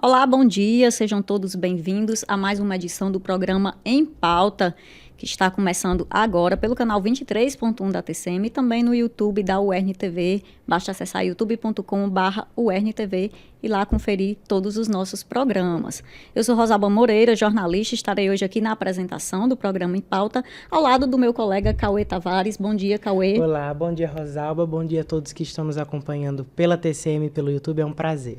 Olá, bom dia, sejam todos bem-vindos a mais uma edição do programa Em Pauta, que está começando agora pelo canal 23.1 da TCM e também no YouTube da UERN-TV. Basta acessar youtube.com/UERN-TV e lá conferir todos os nossos programas. Eu sou Rosalba Moreira, jornalista, estarei hoje aqui na apresentação do programa Em Pauta, ao lado do meu colega Cauê Tavares. Bom dia, Cauê. Olá, bom dia, Rosalba, bom dia a todos que estão nos acompanhando pela TCM e pelo YouTube, é um prazer.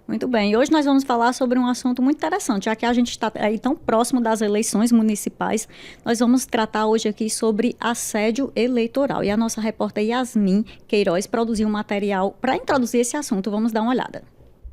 Muito bem, e hoje nós vamos falar sobre um assunto muito interessante, já que a gente está aí tão próximo das eleições municipais, nós vamos tratar hoje aqui sobre assédio eleitoral. E a nossa repórter Yasmin Queiroz produziu um material para introduzir esse assunto. Vamos dar uma olhada.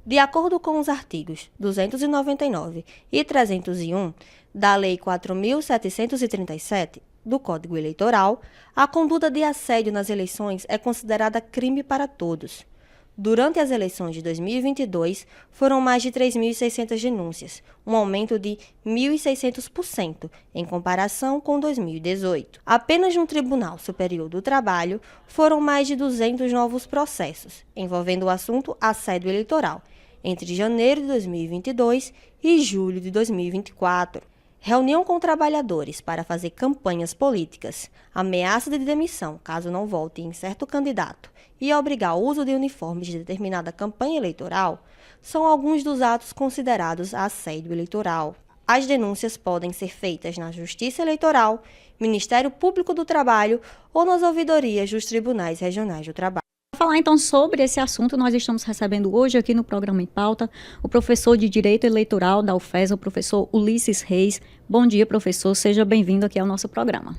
De acordo com os artigos 299 e 301 da Lei 4.737 do Código Eleitoral, a conduta de assédio nas eleições é considerada crime para todos. Durante as eleições de 2022, foram mais de 3.600 denúncias, um aumento de 1.600% em comparação com 2018. Apenas no Tribunal Superior do Trabalho, foram mais de 200 novos processos, envolvendo o assunto assédio eleitoral, entre janeiro de 2022 e julho de 2024. Reunião com trabalhadores para fazer campanhas políticas, ameaça de demissão caso não vote em certo candidato e obrigar o uso de uniformes de determinada campanha eleitoral são alguns dos atos considerados assédio eleitoral. As denúncias podem ser feitas na Justiça Eleitoral, Ministério Público do Trabalho ou nas ouvidorias dos Tribunais Regionais do Trabalho. Para falar então sobre esse assunto, nós estamos recebendo hoje aqui no programa Em Pauta o professor de Direito Eleitoral da UFESA, o professor Ulisses Reis. Bom dia, professor, seja bem-vindo aqui ao nosso programa.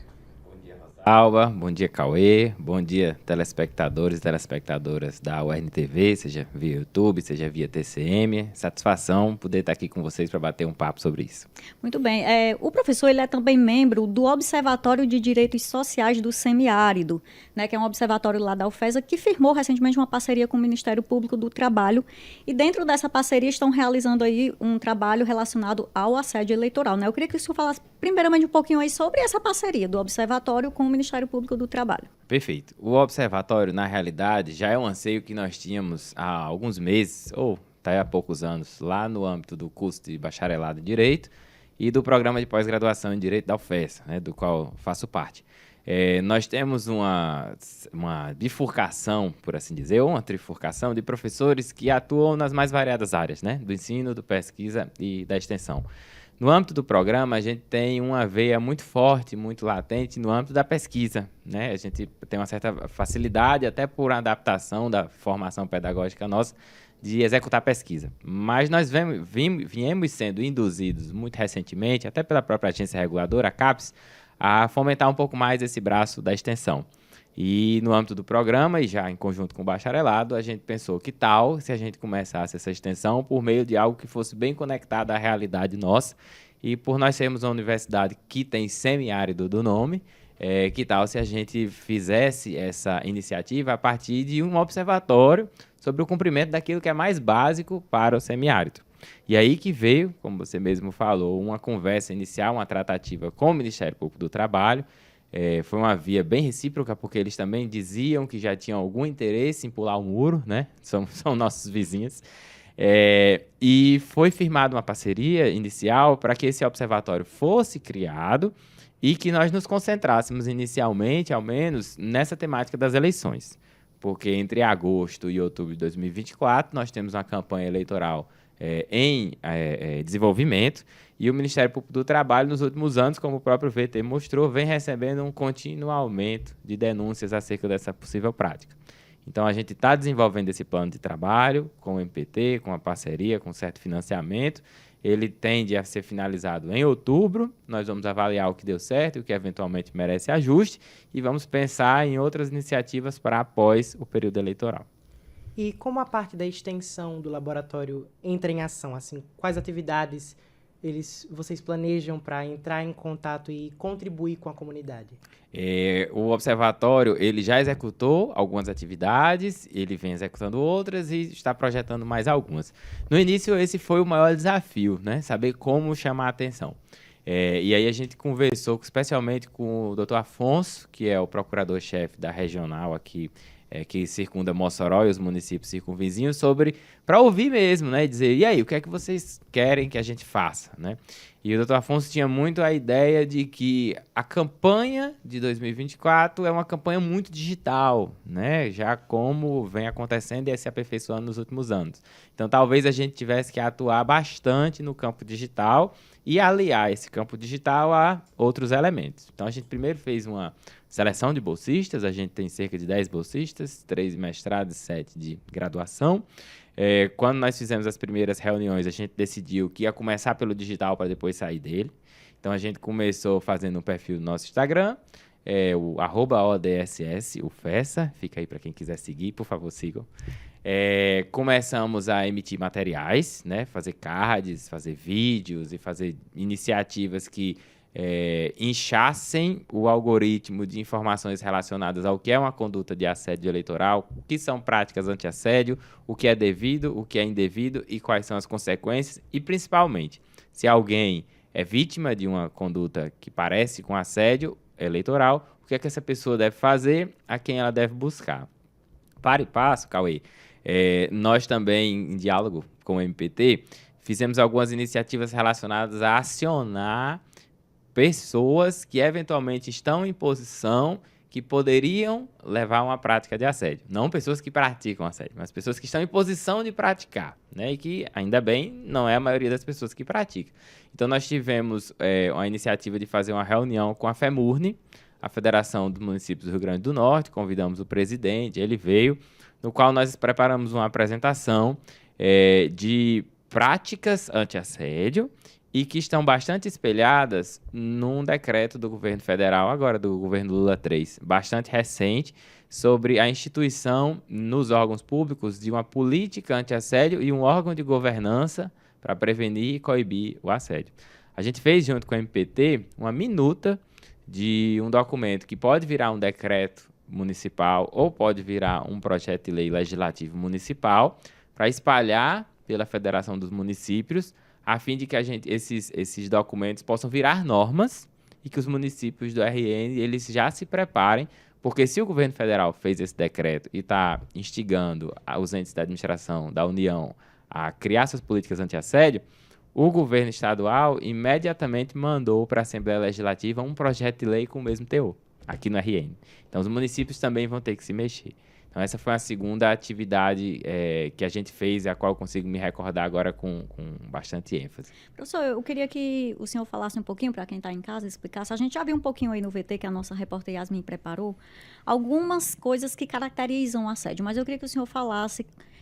Alba, bom dia, Cauê, bom dia, telespectadores e telespectadoras da UERN-TV, seja via YouTube, seja via TCM. Satisfação poder estar aqui com vocês para bater um papo sobre isso. Muito bem. O professor ele é também membro do Observatório de Direitos Sociais do Semiárido, né, que é um observatório lá da UFESA, que firmou recentemente uma parceria com o Ministério Público do Trabalho. E dentro dessa parceria estão realizando aí um trabalho relacionado ao assédio eleitoral, né? Eu queria que o senhor falasse primeiramente um pouquinho aí sobre essa parceria do Observatório com o Ministério Público do Trabalho. Perfeito. O observatório, na realidade, já é um anseio que nós tínhamos há alguns meses, ou até há poucos anos, lá no âmbito do curso de bacharelado em Direito e do programa de pós-graduação em Direito da UFESA, né, do qual faço parte. Nós temos uma bifurcação, por assim dizer, ou uma trifurcação de professores que atuam nas mais variadas áreas, né, do ensino, do pesquisa e da extensão. No âmbito do programa, a gente tem uma veia muito forte, muito latente no âmbito da pesquisa, né? A gente tem uma certa facilidade, até por adaptação da formação pedagógica nossa, de executar pesquisa. Mas nós viemos sendo induzidos muito recentemente, até pela própria agência reguladora, a CAPES, a fomentar um pouco mais esse braço da extensão. E no âmbito do programa, e já em conjunto com o bacharelado, a gente pensou que tal se a gente começasse essa extensão por meio de algo que fosse bem conectado à realidade nossa. E por nós sermos uma universidade que tem semiárido do nome, que tal se a gente fizesse essa iniciativa a partir de um observatório sobre o cumprimento daquilo que é mais básico para o semiárido. E aí que veio, como você mesmo falou, uma conversa inicial, uma tratativa com o Ministério Público do Trabalho. Foi uma via bem recíproca, porque eles também diziam que já tinham algum interesse em pular o muro, né? São nossos vizinhos. E foi firmada uma parceria inicial para que esse observatório fosse criado e que nós nos concentrássemos inicialmente, ao menos, nessa temática das eleições. Porque entre agosto e outubro de 2024, nós temos uma campanha eleitoral em desenvolvimento, e o Ministério Público do Trabalho, nos últimos anos, como o próprio VT mostrou, vem recebendo um contínuo aumento de denúncias acerca dessa possível prática. Então, a gente está desenvolvendo esse plano de trabalho com o MPT, com a parceria, com certo financiamento. Ele tende a ser finalizado em outubro. Nós vamos avaliar o que deu certo e o que eventualmente merece ajuste e vamos pensar em outras iniciativas para após o período eleitoral. E como a parte da extensão do laboratório entra em ação, assim, quais atividades vocês planejam para entrar em contato e contribuir com a comunidade? O observatório ele já executou algumas atividades, ele vem executando outras e está projetando mais algumas. No início, esse foi o maior desafio, né? Saber como chamar a atenção. E aí a gente conversou especialmente com o Dr. Afonso, que é o procurador-chefe da regional aqui que circunda Mossoró e os municípios circunvizinhos, para ouvir mesmo, né? E dizer, e aí, o que é que vocês querem que a gente faça, né? E o doutor Afonso tinha muito a ideia de que a campanha de 2024 é uma campanha muito digital, né? Já como vem acontecendo e se aperfeiçoando nos últimos anos. Então, talvez a gente tivesse que atuar bastante no campo digital e aliar esse campo digital a outros elementos. Então, a gente primeiro fez uma seleção de bolsistas, a gente tem cerca de 10 bolsistas, 3 mestrados e 7 de graduação. Quando nós fizemos as primeiras reuniões, a gente decidiu que ia começar pelo digital para depois sair dele. Então, a gente começou fazendo um perfil no nosso Instagram, o @ODSS, o FESA, fica aí para quem quiser seguir, por favor, sigam. Começamos a emitir materiais, né, fazer cards, fazer vídeos e fazer iniciativas que inchassem o algoritmo de informações relacionadas ao que é uma conduta de assédio eleitoral, o que são práticas anti-assédio, o que é devido, o que é indevido e quais são as consequências e, principalmente, se alguém é vítima de uma conduta que parece com assédio eleitoral, o que é que essa pessoa deve fazer, a quem ela deve buscar. Para e passo, Cauê, nós também, em diálogo com o MPT, fizemos algumas iniciativas relacionadas a acionar pessoas que eventualmente estão em posição que poderiam levar a uma prática de assédio. Não pessoas que praticam assédio, mas pessoas que estão em posição de praticar, né? E que, ainda bem, não é a maioria das pessoas que praticam. Então, nós tivemos uma iniciativa de fazer uma reunião com a FEMURNE, a Federação dos Municípios do Rio Grande do Norte, convidamos o presidente, ele veio, no qual nós preparamos uma apresentação de práticas anti-assédio e que estão bastante espelhadas num decreto do governo federal, agora do governo Lula 3, bastante recente, sobre a instituição nos órgãos públicos de uma política anti-assédio e um órgão de governança para prevenir e coibir o assédio. A gente fez, junto com o MPT, uma minuta de um documento que pode virar um decreto municipal ou pode virar um projeto de lei legislativo municipal para espalhar pela Federação dos Municípios, a fim de que esses documentos possam virar normas e que os municípios do RN eles já se preparem, porque se o governo federal fez esse decreto e está instigando os entes da administração da União a criar suas políticas anti-assédio, o governo estadual imediatamente mandou para a Assembleia Legislativa um projeto de lei com o mesmo teor, aqui no RN. Então, os municípios também vão ter que se mexer. Então, essa foi a segunda atividade que a gente fez, a qual eu consigo me recordar agora com bastante ênfase. Professor, eu queria que o senhor falasse um pouquinho, para quem está em casa, explicasse. A gente já viu um pouquinho aí no VT, que a nossa repórter Yasmin preparou, algumas coisas que caracterizam o assédio, mas eu queria que o senhor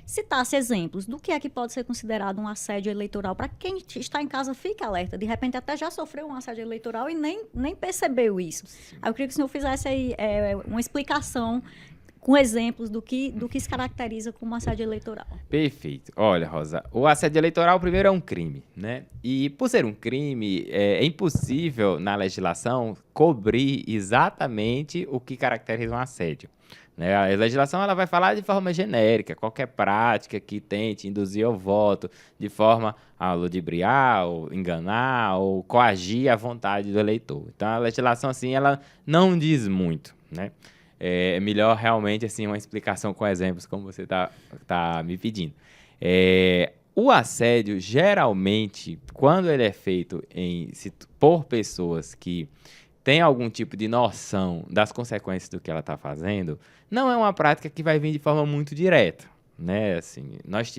citasse exemplos do que é que pode ser considerado um assédio eleitoral, para quem está em casa fique alerta, de repente até já sofreu um assédio eleitoral e nem percebeu isso. Aí eu queria que o senhor fizesse aí uma explicação com exemplos do que se caracteriza como assédio eleitoral. Perfeito. Olha, Rosa, o assédio eleitoral, primeiro, é um crime, né? E, por ser um crime, é impossível, na legislação, cobrir exatamente o que caracteriza um assédio, né? A legislação ela vai falar de forma genérica, qualquer prática que tente induzir ao voto de forma a ludibriar, ou enganar, ou coagir a vontade do eleitor. Então, a legislação, assim, ela não diz muito, né? É melhor realmente assim uma explicação com exemplos, como você tá me pedindo. O assédio, geralmente, quando ele é feito por pessoas que têm algum tipo de noção das consequências do que ela está fazendo, não é uma prática que vai vir de forma muito direta, né? Assim, nós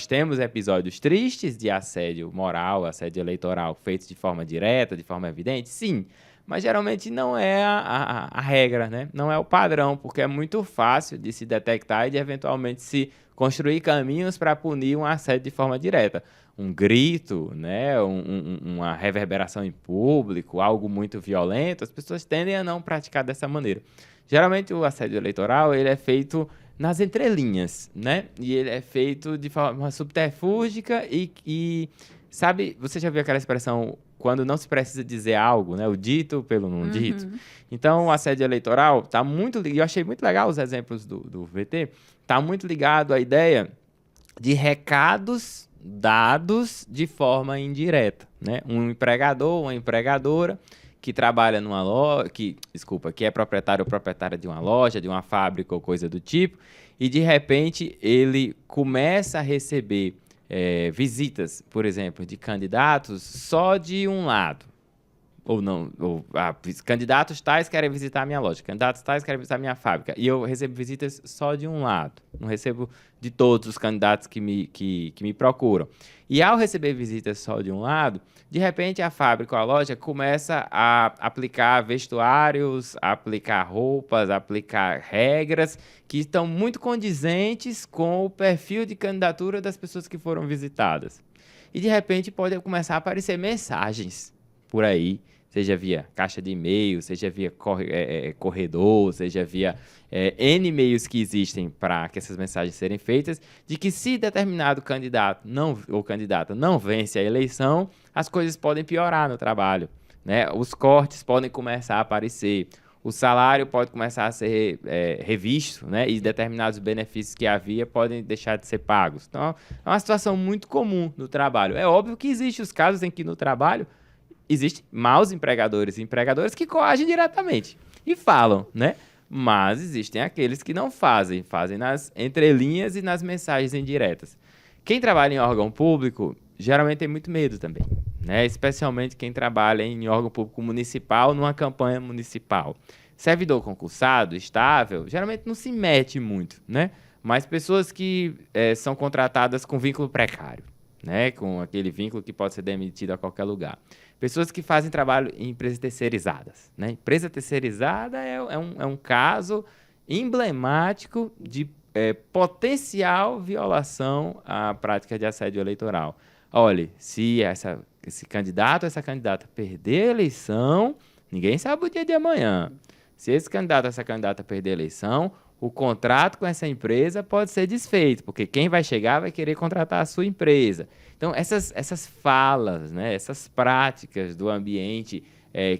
temos episódios tristes de assédio moral, assédio eleitoral, feitos de forma direta, de forma evidente, sim. Mas geralmente não é a regra, né? Não é o padrão, porque é muito fácil de se detectar e de eventualmente se construir caminhos para punir um assédio de forma direta. Um grito, né? Uma reverberação em público, algo muito violento, as pessoas tendem a não praticar dessa maneira. Geralmente o assédio eleitoral ele é feito nas entrelinhas, né? E ele é feito de forma subterfúgica e sabe, você já viu aquela expressão quando não se precisa dizer algo, né? O dito pelo não dito. Então, o assédio eleitoral está muito... Eu achei muito legal os exemplos do VT. Está muito ligado à ideia de recados dados de forma indireta, né? Um empregador, uma empregadora que trabalha numa loja, que é proprietário ou proprietária de uma loja, de uma fábrica ou coisa do tipo, e de repente ele começa a receber visitas, por exemplo, de candidatos só de um lado. Ou não, candidatos tais querem visitar a minha loja, candidatos tais querem visitar a minha fábrica, e eu recebo visitas só de um lado, não recebo de todos os candidatos que me procuram. E ao receber visitas só de um lado, de repente a fábrica ou a loja começa a aplicar vestuários, a aplicar roupas, a aplicar regras que estão muito condizentes com o perfil de candidatura das pessoas que foram visitadas. E de repente pode começar a aparecer mensagens por aí, seja via caixa de e-mail, seja via corredor, seja via N e-mails que existem para que essas mensagens serem feitas, de que se determinado candidato ou candidata não vence a eleição, as coisas podem piorar no trabalho, né? Os cortes podem começar a aparecer, o salário pode começar a ser revisto, né? E determinados benefícios que havia podem deixar de ser pagos. Então, é uma situação muito comum no trabalho. É óbvio que existem os casos em que no trabalho existem maus empregadores e empregadoras que coagem diretamente e falam, né? Mas existem aqueles que não fazem nas entrelinhas e nas mensagens indiretas. Quem trabalha em órgão público geralmente tem muito medo também, né? Especialmente quem trabalha em órgão público municipal, numa campanha municipal. Servidor concursado, estável, geralmente não se mete muito, né? Mas pessoas que são contratadas com vínculo precário, né? Com aquele vínculo que pode ser demitido a qualquer lugar. Pessoas que fazem trabalho em empresas terceirizadas, né? Empresa terceirizada é um caso emblemático de potencial violação à prática de assédio eleitoral. Olha, se esse candidato ou essa candidata perder a eleição, ninguém sabe o dia de amanhã. Se esse candidato ou essa candidata perder a eleição, o contrato com essa empresa pode ser desfeito, porque quem vai chegar vai querer contratar a sua empresa. Então, essas falas, né, essas práticas do ambiente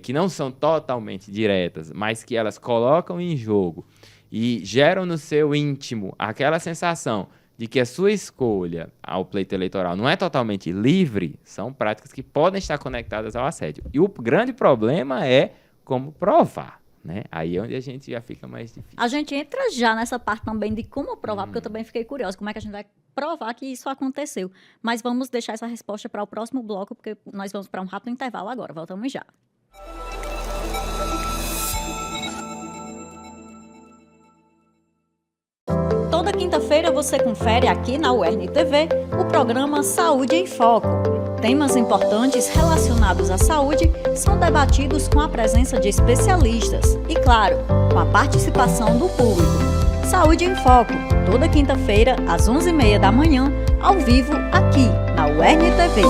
que não são totalmente diretas, mas que elas colocam em jogo e geram no seu íntimo aquela sensação de que a sua escolha ao pleito eleitoral não é totalmente livre, são práticas que podem estar conectadas ao assédio. E o grande problema é como provar, né? Aí é onde a gente já fica mais difícil. A gente entra já nessa parte também de como provar, porque eu também fiquei curiosa, como é que a gente vai provar que isso aconteceu. Mas vamos deixar essa resposta para o próximo bloco, porque nós vamos para um rápido intervalo agora. Voltamos já. Toda quinta-feira você confere aqui na UERN-TV o programa Saúde em Foco. Temas importantes relacionados à saúde são debatidos com a presença de especialistas e, claro, com a participação do público. Saúde em Foco, toda quinta-feira, às 11h30 da manhã, ao vivo, aqui na UERN-TV.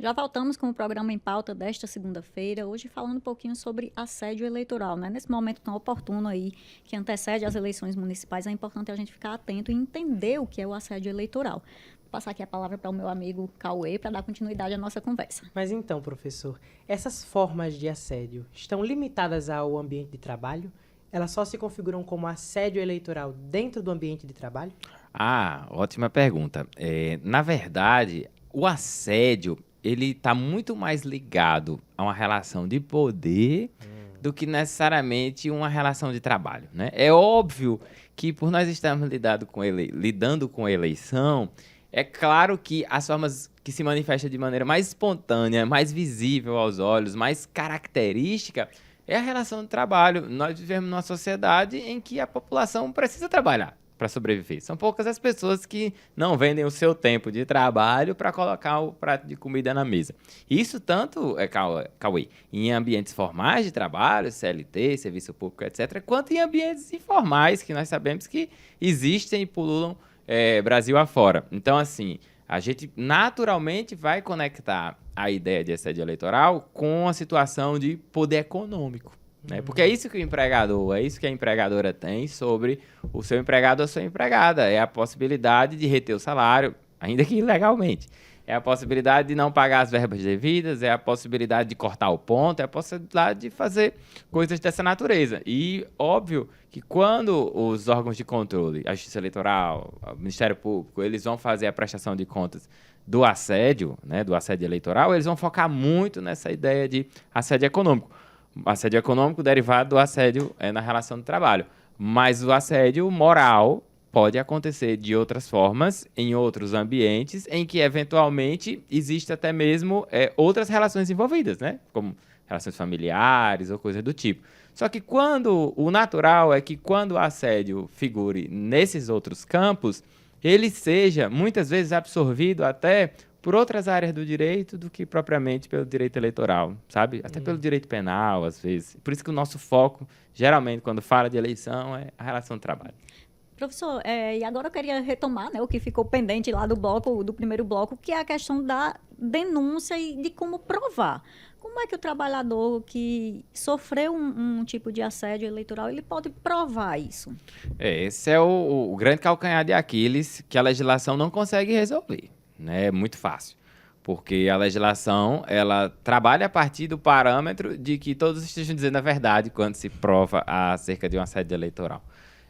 Já voltamos com o programa Em Pauta desta segunda-feira, hoje falando um pouquinho sobre assédio eleitoral, né? Nesse momento tão oportuno aí, que antecede as eleições municipais, é importante a gente ficar atento e entender o que é o assédio eleitoral. Vou passar aqui a palavra para o meu amigo Cauê para dar continuidade à nossa conversa. Mas então, professor, essas formas de assédio estão limitadas ao ambiente de trabalho? Elas só se configuram como assédio eleitoral dentro do ambiente de trabalho? Ah, ótima pergunta. Na verdade, o assédio ele está muito mais ligado a uma relação de poder do que necessariamente uma relação de trabalho, né? É óbvio que por nós estarmos lidando com a eleição, é claro que as formas que se manifestam de maneira mais espontânea, mais visível aos olhos, mais característica, é a relação de trabalho. Nós vivemos numa sociedade em que a população precisa trabalhar para sobreviver. São poucas as pessoas que não vendem o seu tempo de trabalho para colocar o prato de comida na mesa. Isso tanto, Cauê, em ambientes formais de trabalho, CLT, serviço público, etc., quanto em ambientes informais, que nós sabemos que existem e pululam Brasil afora. Então, assim, a gente naturalmente vai conectar a ideia de assédio eleitoral com a situação de poder econômico. Né? Porque é isso que o empregador, é isso que a empregadora tem sobre o seu empregado ou a sua empregada. É a possibilidade de reter o salário, ainda que ilegalmente. é a possibilidade de não pagar as verbas devidas, é a possibilidade de cortar o ponto, é a possibilidade de fazer coisas dessa natureza. E, óbvio, que quando os órgãos de controle, a Justiça Eleitoral, o Ministério Público, eles vão fazer a prestação de contas do assédio, né, do assédio eleitoral, eles vão focar muito nessa ideia de assédio econômico. Assédio econômico derivado do assédio na relação de trabalho. Mas o assédio moral pode acontecer de outras formas, em outros ambientes, em que, eventualmente, existe até mesmo outras relações envolvidas, né? Como relações familiares ou coisa do tipo. Só que o natural é que quando o assédio figure nesses outros campos, ele seja, muitas vezes, absorvido até por outras áreas do direito do que propriamente pelo direito eleitoral, sabe? Até pelo direito penal, às vezes. Por isso que o nosso foco, geralmente, quando fala de eleição, é a relação de trabalho. Professor, e agora eu queria retomar, né, o que ficou pendente lá do primeiro bloco, que é a questão da denúncia e de como provar. Como é que o trabalhador que sofreu um tipo de assédio eleitoral, ele pode provar isso? Esse é o grande calcanhar de Aquiles que a legislação não consegue resolver, né? É muito fácil, porque a legislação ela trabalha a partir do parâmetro de que todos estejam dizendo a verdade quando se prova acerca de um assédio eleitoral.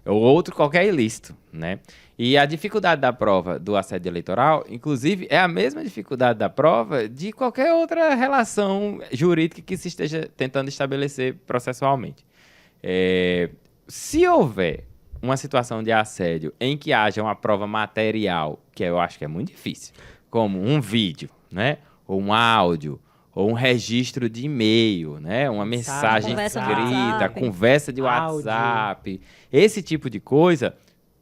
Ou outro qualquer ilícito, né? E a dificuldade da prova do assédio eleitoral, inclusive, é a mesma dificuldade da prova de qualquer outra relação jurídica que se esteja tentando estabelecer processualmente. Se houver uma situação de assédio em que haja uma prova material, que eu acho que é muito difícil, como um vídeo, né? Ou um áudio, ou um registro de e-mail, né? Uma mensagem escrita, conversa de WhatsApp, esse tipo de coisa,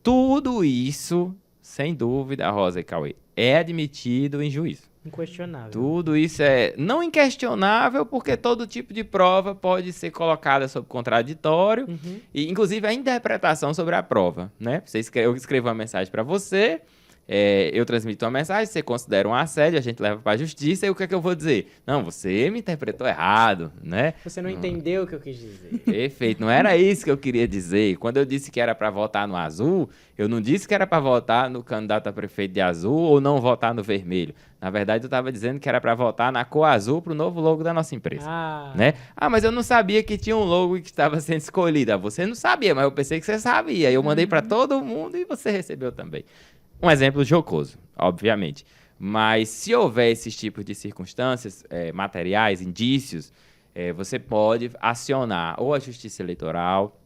tudo isso, sem dúvida, Rosa e Cauê, é admitido em juízo. Inquestionável. Tudo isso é não inquestionável, porque todo tipo de prova pode ser colocada sob contraditório, e inclusive a interpretação sobre a prova, né? Eu escrevo uma mensagem para você, eu transmito uma mensagem, você considera um assédio, a gente leva para a justiça, e o que é que eu vou dizer? Não, você me interpretou errado, né? Você não entendeu o que eu quis dizer. Perfeito, não era isso que eu queria dizer. Quando eu disse que era para votar no azul, eu não disse que era para votar no candidato a prefeito de azul ou não votar no vermelho. Na verdade, eu estava dizendo que era para votar na cor azul para o novo logo da nossa empresa. Né? Mas eu não sabia que tinha um logo que estava sendo escolhido. Você não sabia, mas eu pensei que você sabia. Eu mandei para todo mundo e você recebeu também. Um exemplo jocoso, obviamente. Mas se houver esses tipos de circunstâncias materiais, indícios, você pode acionar ou a Justiça Eleitoral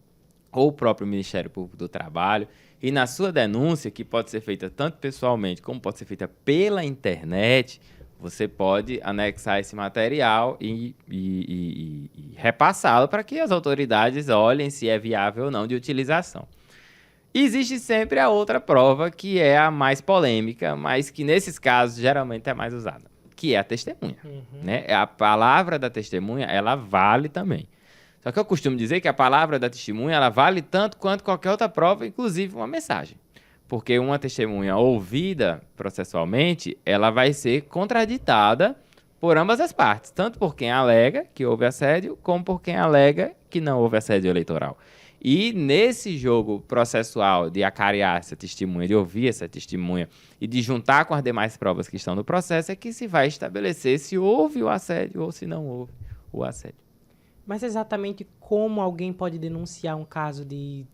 ou o próprio Ministério Público do Trabalho e na sua denúncia, que pode ser feita tanto pessoalmente como pode ser feita pela internet, você pode anexar esse material e repassá-lo para que as autoridades olhem se é viável ou não de utilização. Existe sempre a outra prova, que é a mais polêmica, mas que nesses casos geralmente é mais usada, que é a testemunha. Né? A palavra da testemunha, ela vale também. Só que eu costumo dizer que a palavra da testemunha, ela vale tanto quanto qualquer outra prova, inclusive uma mensagem. Porque uma testemunha ouvida processualmente, ela vai ser contraditada por ambas as partes, tanto por quem alega que houve assédio, como por quem alega que não houve assédio eleitoral. E nesse jogo processual de acarear essa testemunha, de ouvir essa testemunha e de juntar com as demais provas que estão no processo, é que se vai estabelecer se houve o assédio ou se não houve o assédio. Mas exatamente como alguém pode denunciar um caso de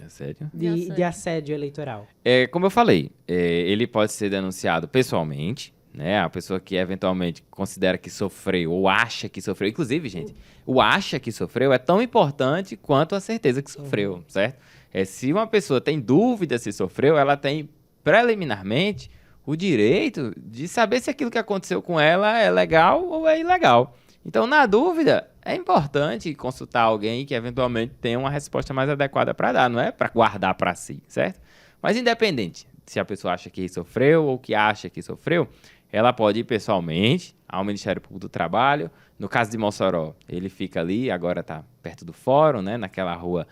Assédio? De assédio eleitoral? Como eu falei, ele pode ser denunciado pessoalmente, né? A pessoa que eventualmente considera que sofreu ou acha que sofreu. Inclusive, gente, o acha que sofreu é tão importante quanto a certeza que sofreu, certo? Se uma pessoa tem dúvida se sofreu, ela tem preliminarmente o direito de saber se aquilo que aconteceu com ela é legal ou é ilegal. Então, na dúvida, é importante consultar alguém que eventualmente tenha uma resposta mais adequada para dar, não é para guardar para si, certo? Mas independente se a pessoa acha que sofreu ou que acha que sofreu, ela pode ir pessoalmente ao Ministério Público do Trabalho. No caso de Mossoró, ele fica ali, agora está perto do fórum, né, naquela rua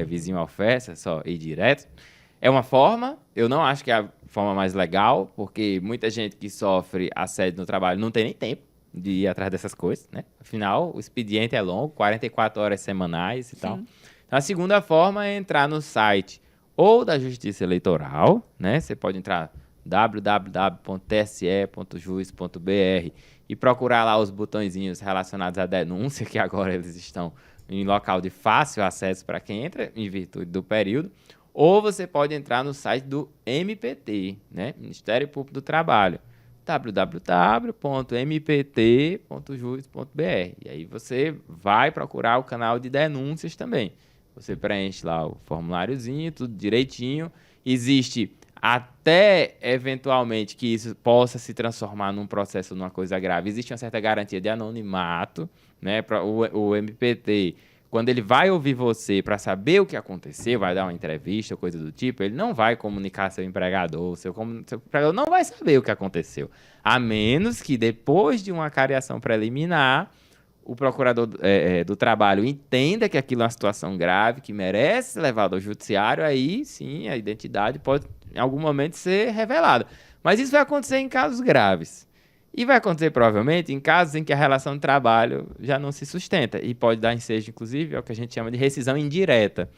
vizinho ao FES, é só ir direto. É uma forma, eu não acho que é a forma mais legal, porque muita gente que sofre assédio no trabalho não tem nem tempo de ir atrás dessas coisas, né? Afinal, o expediente é longo, 44 horas semanais e tal. Então, a segunda forma é entrar no site ou da Justiça Eleitoral, né? Você pode entrar www.tse.jus.br, e procurar lá os botõezinhos relacionados à denúncia, que agora eles estão em local de fácil acesso para quem entra em virtude do período, ou você pode entrar no site do MPT, né? Ministério Público do Trabalho, www.mpt.jus.br. E aí você vai procurar o canal de denúncias também. Você preenche lá o formuláriozinho, tudo direitinho. Existe até, eventualmente, que isso possa se transformar num processo, numa coisa grave. Existe uma certa garantia de anonimato, né? O MPT, quando ele vai ouvir você para saber o que aconteceu, vai dar uma entrevista, coisa do tipo, ele não vai comunicar seu empregador, seu empregador não vai saber o que aconteceu. A menos que, depois de uma cariação preliminar, o procurador do trabalho entenda que aquilo é uma situação grave, que merece ser levado ao judiciário, aí sim a identidade pode, em algum momento, ser revelada. Mas isso vai acontecer em casos graves. E vai acontecer, provavelmente, em casos em que a relação de trabalho já não se sustenta. E pode dar ensejo, inclusive, ao que a gente chama de rescisão indireta,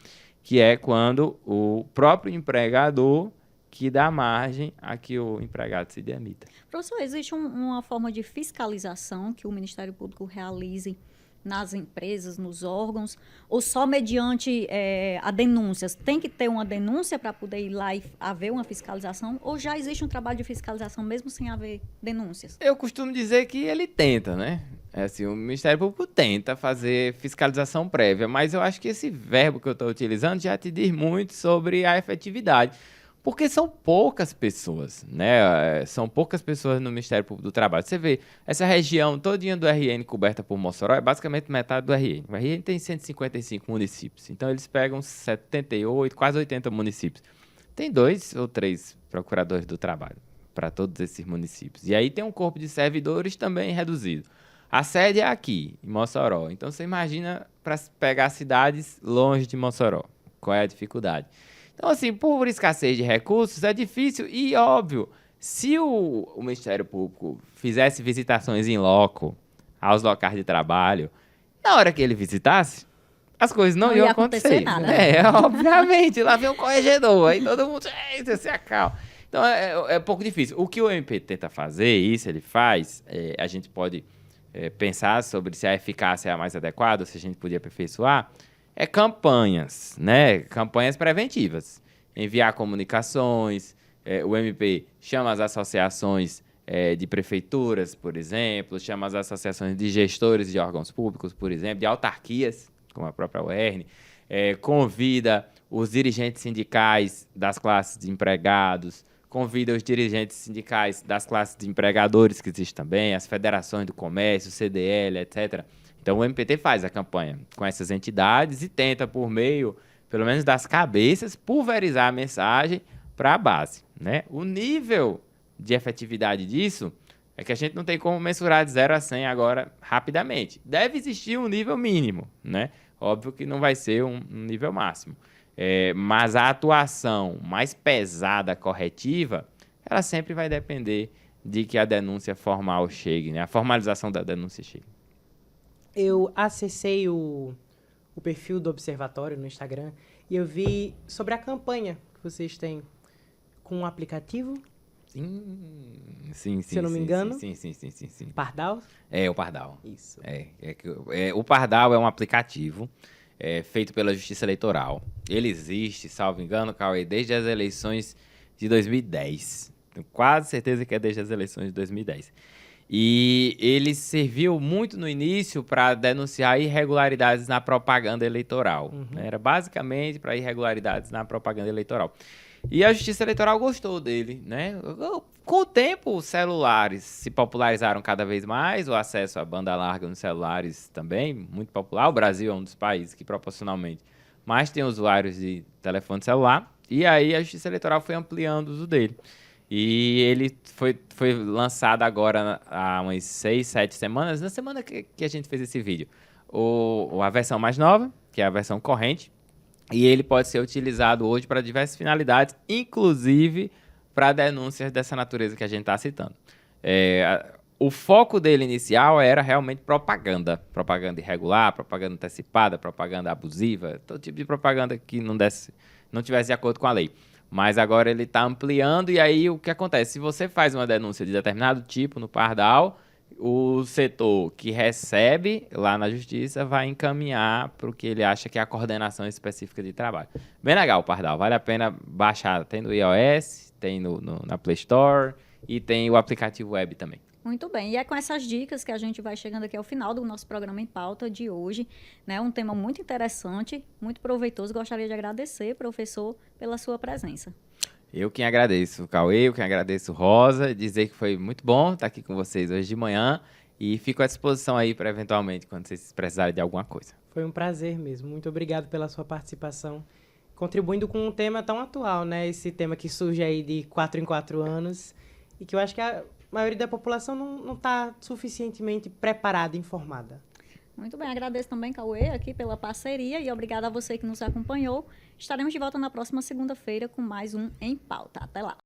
que é quando o próprio empregador que dá margem a que o empregado se demita. Professor, existe uma forma de fiscalização que o Ministério Público realize nas empresas, nos órgãos, ou só mediante a denúncias? Tem que ter uma denúncia para poder ir lá e haver uma fiscalização, ou já existe um trabalho de fiscalização mesmo sem haver denúncias? Eu costumo dizer que ele tenta, né? Assim, o Ministério Público tenta fazer fiscalização prévia, mas eu acho que esse verbo que eu estou utilizando já te diz muito sobre a efetividade. Porque são poucas pessoas, né? São poucas pessoas no Ministério Público do Trabalho. Você vê, essa região todinha do RN coberta por Mossoró é basicamente metade do RN. O RN tem 155 municípios, então eles pegam 78, quase 80 municípios. Tem 2 ou 3 procuradores do trabalho para todos esses municípios. E aí tem um corpo de servidores também reduzido. A sede é aqui, em Mossoró. Então você imagina para pegar cidades longe de Mossoró. Qual é a dificuldade? Então, assim, por escassez de recursos, é difícil e, óbvio, se o Ministério Público fizesse visitações em loco aos locais de trabalho, na hora que ele visitasse, as coisas não iam acontecer. Nada. Obviamente, lá vem um corregedor, aí todo mundo se acalma. Então, é um pouco difícil. O que o MP tenta fazer, isso ele faz, a gente pode pensar sobre se a eficácia é a mais adequada, se a gente podia aperfeiçoar, é campanhas, né? Campanhas preventivas. Enviar comunicações, o MP chama as associações de prefeituras, por exemplo, chama as associações de gestores de órgãos públicos, por exemplo, de autarquias, como a própria UERN, convida os dirigentes sindicais das classes de empregados, convida os dirigentes sindicais das classes de empregadores, que existem também, as federações do comércio, CDL, etc., Então, o MPT faz a campanha com essas entidades e tenta, por meio, pelo menos das cabeças, pulverizar a mensagem para a base, né? O nível de efetividade disso é que a gente não tem como mensurar de 0 a 100 agora rapidamente. Deve existir um nível mínimo, né? Óbvio que não vai ser um nível máximo. Mas a atuação mais pesada, corretiva, ela sempre vai depender de que a denúncia formal chegue, né? A formalização da denúncia chegue. Eu acessei o perfil do Observatório no Instagram e eu vi sobre a campanha que vocês têm com um aplicativo. Sim. Se eu não me engano. Sim. Pardal? É, o Pardal. Isso. O Pardal é um aplicativo feito pela Justiça Eleitoral. Ele existe, salvo engano, Cauê, desde as eleições de 2010. Tenho quase certeza que é desde as eleições de 2010. E ele serviu muito no início para denunciar irregularidades na propaganda eleitoral. Né? Era basicamente para irregularidades na propaganda eleitoral. E a Justiça Eleitoral gostou dele, né? Com o tempo, os celulares se popularizaram cada vez mais, o acesso à banda larga nos celulares também, muito popular. O Brasil é um dos países que, proporcionalmente, mais tem usuários de telefone celular. E aí a Justiça Eleitoral foi ampliando o uso dele. E ele foi lançado agora há umas 6, 7 semanas, na semana que a gente fez esse vídeo. A versão mais nova, que é a versão corrente, e ele pode ser utilizado hoje para diversas finalidades, inclusive para denúncias dessa natureza que a gente está citando. O foco dele inicial era realmente propaganda irregular, propaganda antecipada, propaganda abusiva, todo tipo de propaganda que não tivesse de acordo com a lei. Mas agora ele está ampliando e aí o que acontece? Se você faz uma denúncia de determinado tipo no Pardal, o setor que recebe lá na justiça vai encaminhar para o que ele acha que é a coordenação específica de trabalho. Bem legal o Pardal, vale a pena baixar. Tem no iOS, tem na Play Store e tem o aplicativo web também. Muito bem, e é com essas dicas que a gente vai chegando aqui ao final do nosso programa em pauta de hoje, né? Um tema muito interessante, muito proveitoso. Gostaria de agradecer, professor, pela sua presença. Eu quem agradeço, Cauê, eu quem agradeço, Rosa, dizer que foi muito bom estar aqui com vocês hoje de manhã e fico à disposição aí para eventualmente, quando vocês precisarem de alguma coisa. Foi um prazer mesmo. Muito obrigado pela sua participação, contribuindo com um tema tão atual, né? Esse tema que surge aí de 4 em 4 anos e que eu acho que a maioria da população não está suficientemente preparada e informada. Muito bem, agradeço também, Cauê, aqui pela parceria e obrigada a você que nos acompanhou. Estaremos de volta na próxima segunda-feira com mais um Em Pauta. Até lá!